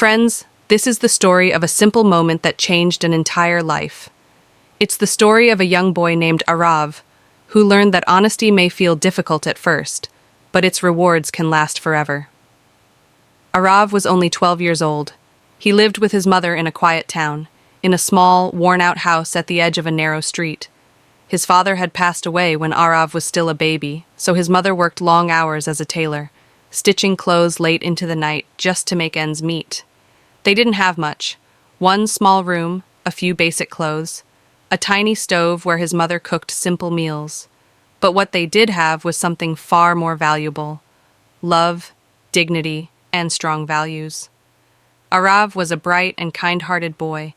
Friends, this is the story of a simple moment that changed an entire life. It's the story of a young boy named Arav, who learned that honesty may feel difficult at first, but its rewards can last forever. Arav was only 12 years old. He lived with his mother in a quiet town, in a small, worn-out house at the edge of a narrow street. His father had passed away when Arav was still a baby, so his mother worked long hours as a tailor, stitching clothes late into the night just to make ends meet. They didn't have much. One small room, a few basic clothes, a tiny stove where his mother cooked simple meals. But what they did have was something far more valuable: love, dignity, and strong values. Arav was a bright and kind-hearted boy.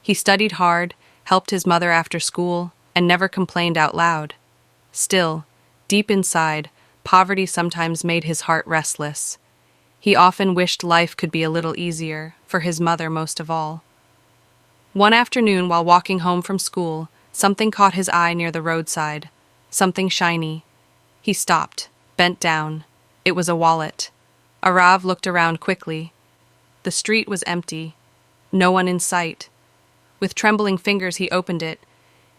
He studied hard, helped his mother after school, and never complained out loud. Still, deep inside, poverty sometimes made his heart restless. He often wished life could be a little easier, for his mother most of all. One afternoon, while walking home from school, something caught his eye near the roadside. Something shiny. He stopped, bent down. It was a wallet. Arav looked around quickly. The street was empty. No one in sight. With trembling fingers, he opened it.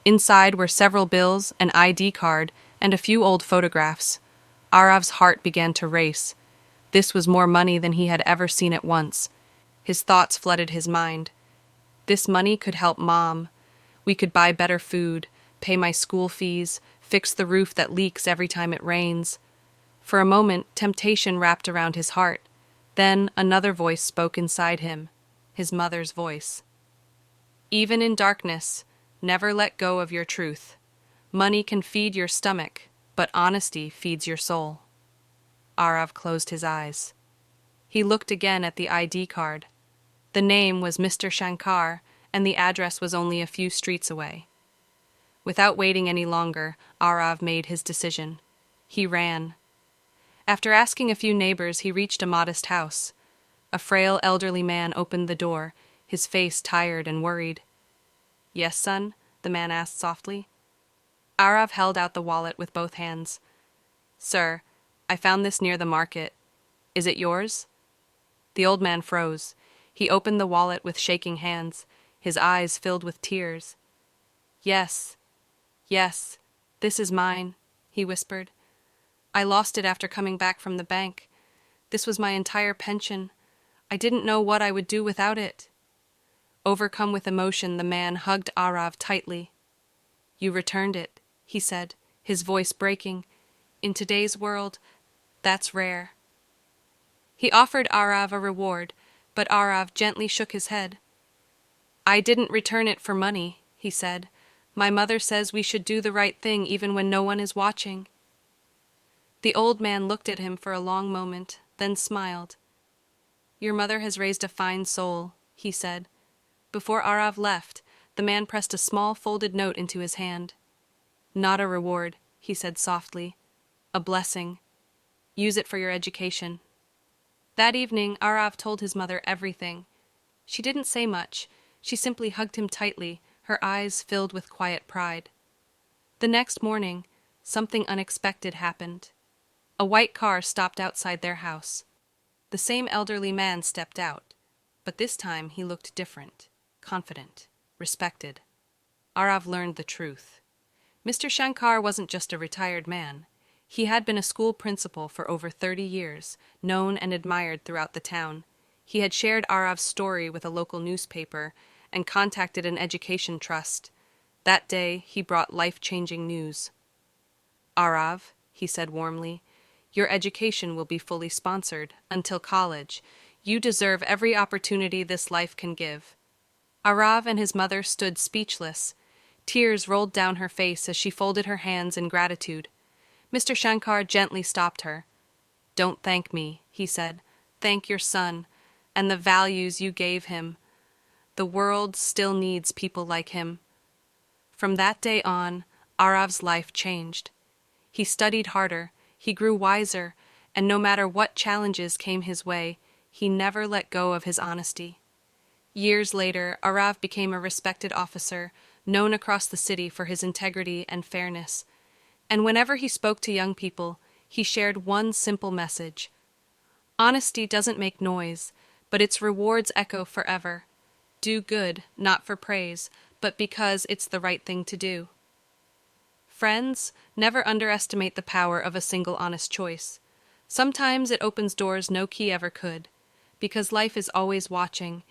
Inside were several bills, an ID card, and a few old photographs. Arav's heart began to race. This was more money than he had ever seen at once. His thoughts flooded his mind. This money could help Mom. We could buy better food, pay my school fees, fix the roof that leaks every time it rains. For a moment, temptation wrapped around his heart. Then another voice spoke inside him, his mother's voice. Even in darkness, never let go of your truth. Money can feed your stomach, but honesty feeds your soul. Arav closed his eyes. He looked again at the ID card. The name was Mr. Shankar, and the address was only a few streets away. Without waiting any longer, Arav made his decision. He ran. After asking a few neighbors, he reached a modest house. A frail elderly man opened the door, his face tired and worried. "Yes, son?" the man asked softly. Arav held out the wallet with both hands. "Sir, I found this near the market. Is it yours?" The old man froze. He opened the wallet with shaking hands, his eyes filled with tears. Yes, this is mine," he whispered. "I lost it after coming back from the bank. This was my entire pension. I didn't know what I would do without it." Overcome with emotion, the man hugged Arav tightly. "You returned it," he said, his voice breaking. "In today's world, that's rare." He offered Arav a reward, but Arav gently shook his head. "I didn't return it for money," he said. "My mother says we should do the right thing even when no one is watching." The old man looked at him for a long moment, then smiled. "Your mother has raised a fine soul," he said. Before Arav left, the man pressed a small folded note into his hand. "Not a reward," he said softly. "A blessing. Use it for your education." That evening, Arav told his mother everything. She didn't say much. She simply hugged him tightly, her eyes filled with quiet pride. The next morning, something unexpected happened. A white car stopped outside their house. The same elderly man stepped out, but this time he looked different, confident, respected. Arav learned the truth. Mr. Shankar wasn't just a retired man. He had been a school principal for over 30 years, known and admired throughout the town. He had shared Arav's story with a local newspaper and contacted an education trust. That day, he brought life-changing news. "Arav," he said warmly, "your education will be fully sponsored until college. You deserve every opportunity this life can give." Arav and his mother stood speechless. Tears rolled down her face as she folded her hands in gratitude. Mr. Shankar gently stopped her. "Don't thank me," he said. "Thank your son and the values you gave him. The world still needs people like him." From that day on, Arav's life changed. He studied harder, he grew wiser, and no matter what challenges came his way, he never let go of his honesty. Years later, Arav became a respected officer, known across the city for his integrity and fairness. And whenever he spoke to young people, he shared one simple message: honesty doesn't make noise, but its rewards echo forever. Do good, not for praise, but because it's the right thing to do. Friends, never underestimate the power of a single honest choice. Sometimes it opens doors no key ever could, because life is always watching,